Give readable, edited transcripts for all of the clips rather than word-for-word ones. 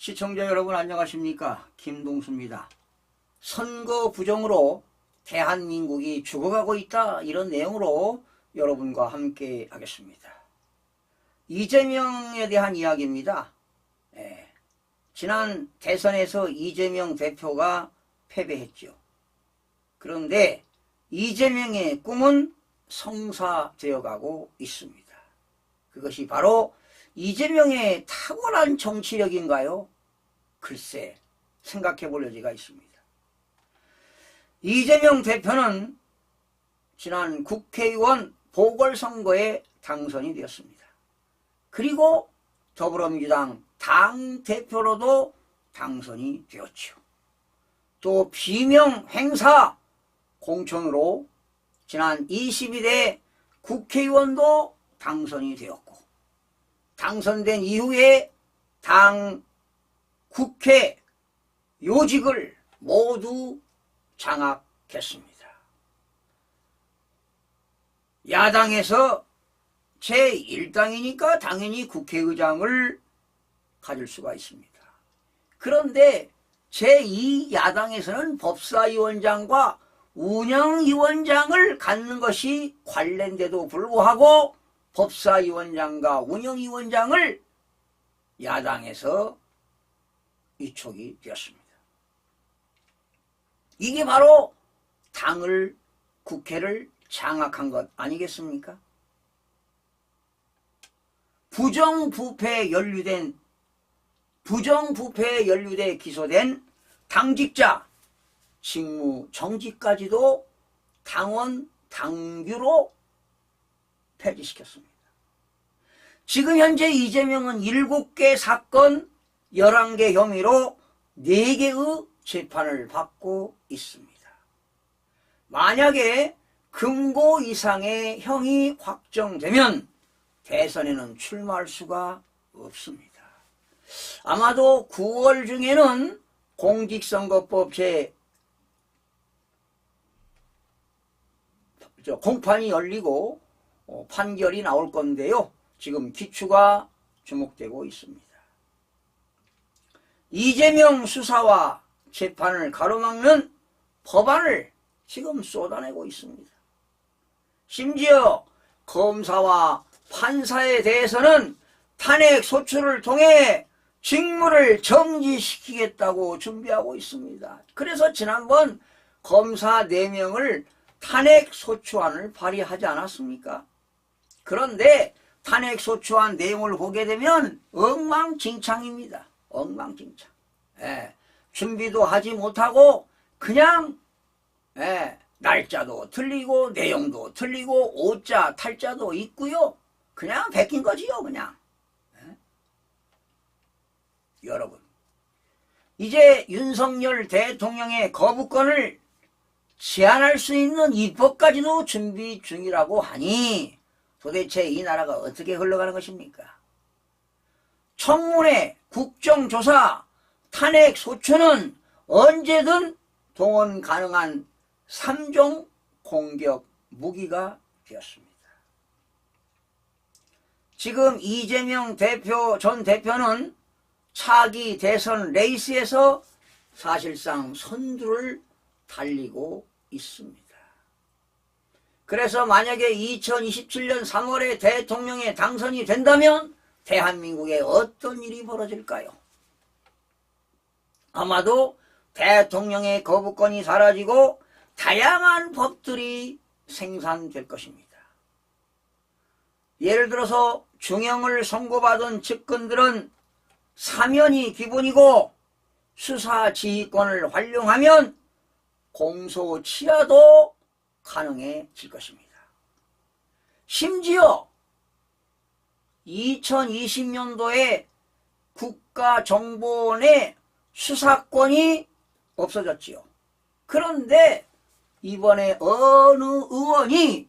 시청자 여러분 안녕하십니까? 김동수입니다. 선거 부정으로 대한민국이 죽어가고 있다, 이런 내용으로 여러분과 함께 하겠습니다. 이재명에 대한 이야기입니다. 지난 대선에서 이재명 대표가 패배했죠. 그런데 이재명의 꿈은 성사되어 가고 있습니다. 그것이 바로 이재명의 탁월한 정치력인가요? 글쎄, 생각해 볼 여지가 있습니다. 이재명 대표는 지난 국회의원 보궐선거에 당선이 되었습니다. 그리고 더불어민주당 당대표로도 당선이 되었죠. 또 비명 행사 공천으로 지난 22대 국회의원도 당선이 되었고, 당선된 이후에 당 국회 요직을 모두 장악했습니다. 야당에서 제1당이니까 당연히 국회의장을 가질 수가 있습니다. 그런데 제2야당에서는 법사위원장과 운영위원장을 갖는 것이 관례인데도 불구하고 법사위원장과 운영위원장을 야당에서 위촉이 되었습니다. 이게 바로 당을, 국회를 장악한 것 아니겠습니까? 부정부패에 연루돼 기소된 당직자 직무 정지까지도 당원 당규로 폐지시켰습니다. 지금 현재 이재명은 7개 사건 11개 혐의로 4개의 재판을 받고 있습니다. 만약에 금고 이상의 형이 확정되면 대선에는 출마할 수가 없습니다. 아마도 9월 중에는 공직선거법 공판이 열리고 판결이 나올 건데요. 지금 기추가 주목되고 있습니다. 이재명 수사와 재판을 가로막는 법안을 지금 쏟아내고 있습니다. 심지어 검사와 판사에 대해서는 탄핵 소추를 통해 직무를 정지시키겠다고 준비하고 있습니다. 그래서 지난번 검사 4명을 탄핵 소추안을 발의하지 않았습니까? 그런데 탄핵 소추안 내용을 보게 되면 엉망진창입니다. 엉망진창. 준비도 하지 못하고 그냥 날짜도 틀리고 내용도 틀리고 오자 탈자도 있고요. 그냥 베낀 거지요, 그냥. 여러분, 이제 윤석열 대통령의 거부권을 제한할 수 있는 입법까지도 준비 중이라고 하니 도대체 이 나라가 어떻게 흘러가는 것입니까? 청문회, 국정조사, 탄핵 소추는 언제든 동원 가능한 3종 공격 무기가 되었습니다. 지금 이재명 전 대표는 차기 대선 레이스에서 사실상 선두를 달리고 있습니다. 그래서 만약에 2027년 3월에 대통령에 당선이 된다면 대한민국에 어떤 일이 벌어질까요? 아마도 대통령의 거부권이 사라지고 다양한 법들이 생산될 것입니다. 예를 들어서 중형을 선고받은 측근들은 사면이 기본이고 수사지휘권을 활용하면 공소치하도 가능해질 것입니다. 심지어 2020년도에 국가정보원의 수사권이 없어졌지요. 그런데 이번에 어느 의원이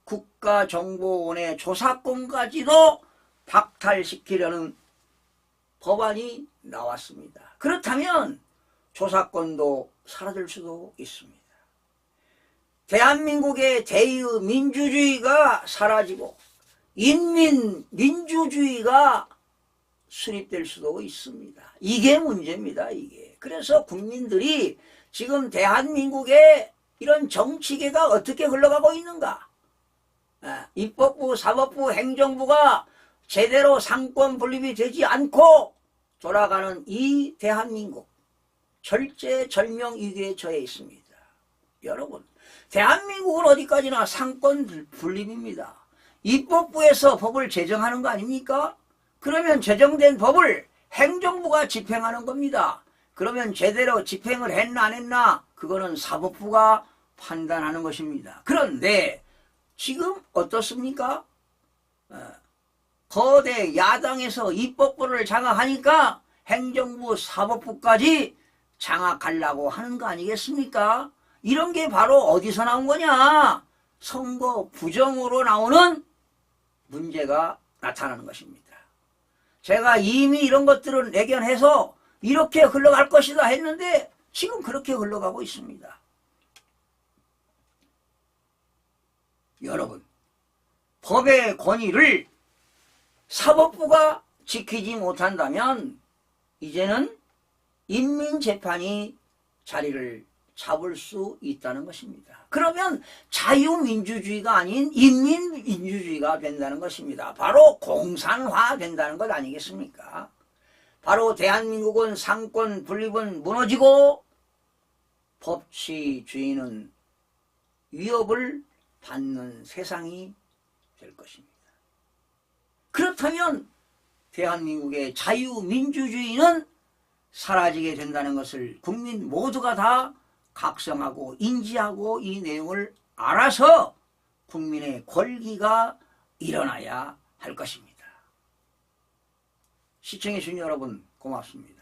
국가정보원의 조사권까지도 박탈시키려는 법안이 나왔습니다. 그렇다면 조사권도 사라질 수도 있습니다. 대한민국의 대의 민주주의가 사라지고 인민민주주의가 수립될 수도 있습니다. 이게 문제입니다. 이게. 그래서 국민들이 지금 대한민국의 이런 정치계가 어떻게 흘러가고 있는가, 입법부, 사법부, 행정부가 제대로 상권 분립이 되지 않고 돌아가는 이 대한민국, 절제절명위기에 처해 있습니다. 여러분, 대한민국은 어디까지나 상권 분립입니다. 입법부에서 법을 제정하는 거 아닙니까? 그러면 제정된 법을 행정부가 집행하는 겁니다. 그러면 제대로 집행을 했나 안 했나, 그거는 사법부가 판단하는 것입니다. 그런데 지금 어떻습니까? 거대 야당에서 입법부를 장악하니까 행정부, 사법부까지 장악하려고 하는 거 아니겠습니까? 이런 게 바로 어디서 나온 거냐? 선거 부정으로 나오는 문제가 나타나는 것입니다. 제가 이미 이런 것들을 예견해서 이렇게 흘러갈 것이다 했는데 지금 그렇게 흘러가고 있습니다. 여러분, 법의 권위를 사법부가 지키지 못한다면 이제는 인민재판이 자리를 잡을 수 있다는 것입니다. 그러면 자유민주주의가 아닌 인민민주주의가 된다는 것입니다. 바로 공산화 된다는 것 아니겠습니까? 바로 대한민국은 상권 분립은 무너지고 법치주의는 위협을 받는 세상이 될 것입니다. 그렇다면 대한민국의 자유민주주의는 사라지게 된다는 것을 국민 모두가 다 각성하고 인지하고 이 내용을 알아서 국민의 권리가 일어나야 할 것입니다. 시청해 주신 여러분 고맙습니다.